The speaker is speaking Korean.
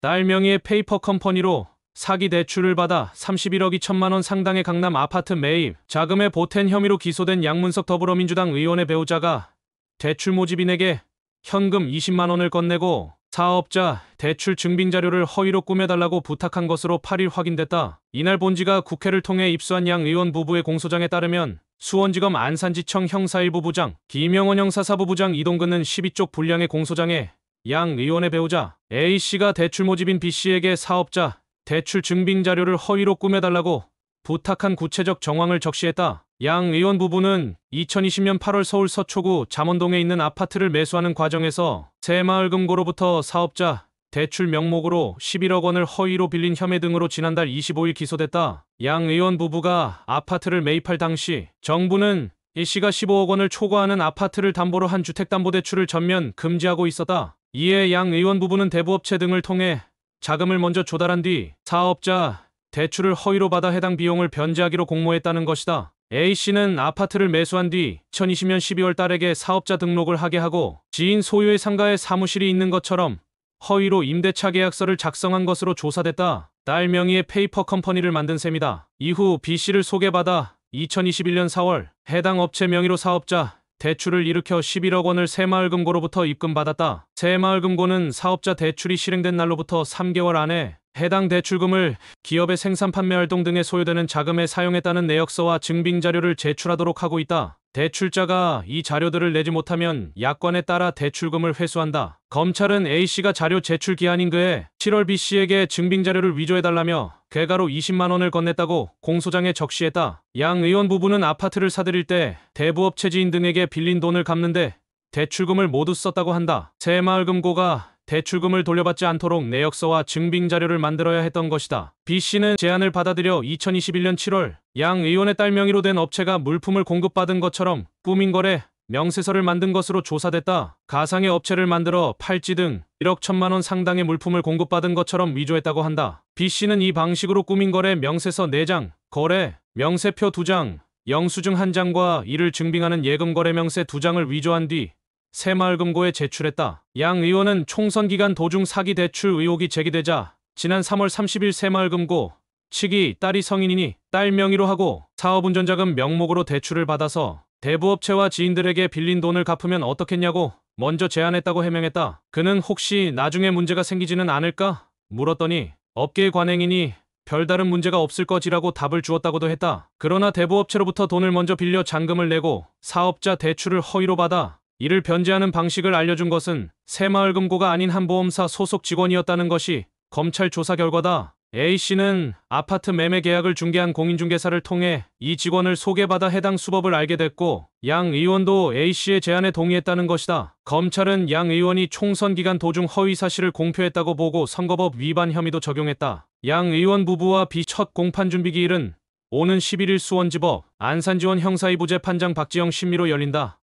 딸 명의의 페이퍼 컴퍼니로 사기 대출을 받아 31억 2천만 원 상당의 강남 아파트 매입, 자금의 보탠 혐의로 기소된 양문석 더불어민주당 의원의 배우자가 대출 모집인에게 현금 20만 원을 건네고 사업자 대출 증빙 자료를 허위로 꾸며달라고 부탁한 것으로 8일 확인됐다. 이날 본지가 국회를 통해 입수한 양 의원 부부의 공소장에 따르면 수원지검 안산지청 형사 1부 부장, 김영원 형사 4부 부장 이동근은 12쪽 분량의 공소장에 양 의원의 배우자 A씨가 대출 모집인 B씨에게 사업자 대출 증빙 자료를 허위로 꾸며달라고 부탁한 구체적 정황을 적시했다. 양 의원 부부는 2020년 8월 서울 서초구 잠원동에 있는 아파트를 매수하는 과정에서 새마을금고로부터 사업자 대출 명목으로 11억 원을 허위로 빌린 혐의 등으로 지난달 25일 기소됐다. 양 의원 부부가 아파트를 매입할 당시 정부는 A씨가 15억 원을 초과하는 아파트를 담보로 한 주택담보대출을 전면 금지하고 있었다. 이에 양 의원 부부는 대부업체 등을 통해 자금을 먼저 조달한 뒤 사업자 대출을 허위로 받아 해당 비용을 변제하기로 공모했다는 것이다. A씨는 아파트를 매수한 뒤 2020년 12월 딸에게 사업자 등록을 하게 하고 지인 소유의 상가에 사무실이 있는 것처럼 허위로 임대차 계약서를 작성한 것으로 조사됐다. 딸 명의의 페이퍼 컴퍼니를 만든 셈이다. 이후 B씨를 소개받아 2021년 4월 해당 업체 명의로 사업자 대출을 일으켜 11억 원을 새마을금고로부터 입금받았다. 새마을금고는 사업자 대출이 실행된 날로부터 3개월 안에 해당 대출금을 기업의 생산 판매 활동 등에 소요되는 자금에 사용했다는 내역서와 증빙 자료를 제출하도록 하고 있다. 대출자가 이 자료들을 내지 못하면 약관에 따라 대출금을 회수한다. 검찰은 A씨가 자료 제출 기한인 그해 7월 B씨에게 증빙 자료를 위조해달라며 괴가로 20만 원을 건넸다고 공소장에 적시했다. 양 의원 부부는 아파트를 사들일 때 대부업체 지인 등에게 빌린 돈을 갚는데 대출금을 모두 썼다고 한다. 새마을금고가 대출금을 돌려받지 않도록 내역서와 증빙 자료를 만들어야 했던 것이다. B씨는 제안을 받아들여 2021년 7월 양 의원의 딸 명의로 된 업체가 물품을 공급받은 것처럼 꾸민 거래 명세서를 만든 것으로 조사됐다. 가상의 업체를 만들어 팔찌 등 1억 1천만 원 상당의 물품을 공급받은 것처럼 위조했다고 한다. B씨는 이 방식으로 꾸민 거래 명세서 4장, 거래 명세표 2장, 영수증 1장과 이를 증빙하는 예금 거래 명세 2장을 위조한 뒤 새마을금고에 제출했다. 양 의원은 총선 기간 도중 사기 대출 의혹이 제기되자 지난 3월 30일 새마을금고 측이 딸이 성인이니 딸 명의로 하고 사업운전자금 명목으로 대출을 받아서 대부업체와 지인들에게 빌린 돈을 갚으면 어떻겠냐고 먼저 제안했다고 해명했다. 그는 혹시 나중에 문제가 생기지는 않을까? 물었더니 업계의 관행이니 별다른 문제가 없을 거지라고 답을 주었다고도 했다. 그러나 대부업체로부터 돈을 먼저 빌려 잔금을 내고 사업자 대출을 허위로 받아 이를 변제하는 방식을 알려준 것은 새마을금고가 아닌 한 보험사 소속 직원이었다는 것이 검찰 조사 결과다. A씨는 아파트 매매 계약을 중개한 공인중개사를 통해 이 직원을 소개받아 해당 수법을 알게 됐고 양 의원도 A씨의 제안에 동의했다는 것이다. 검찰은 양 의원이 총선 기간 도중 허위 사실을 공표했다고 보고 선거법 위반 혐의도 적용했다. 양 의원 부부와 B 첫 공판 준비 기일은 오는 11일 수원지법 안산지원 형사 2부 재판장 박지영 심리로 열린다.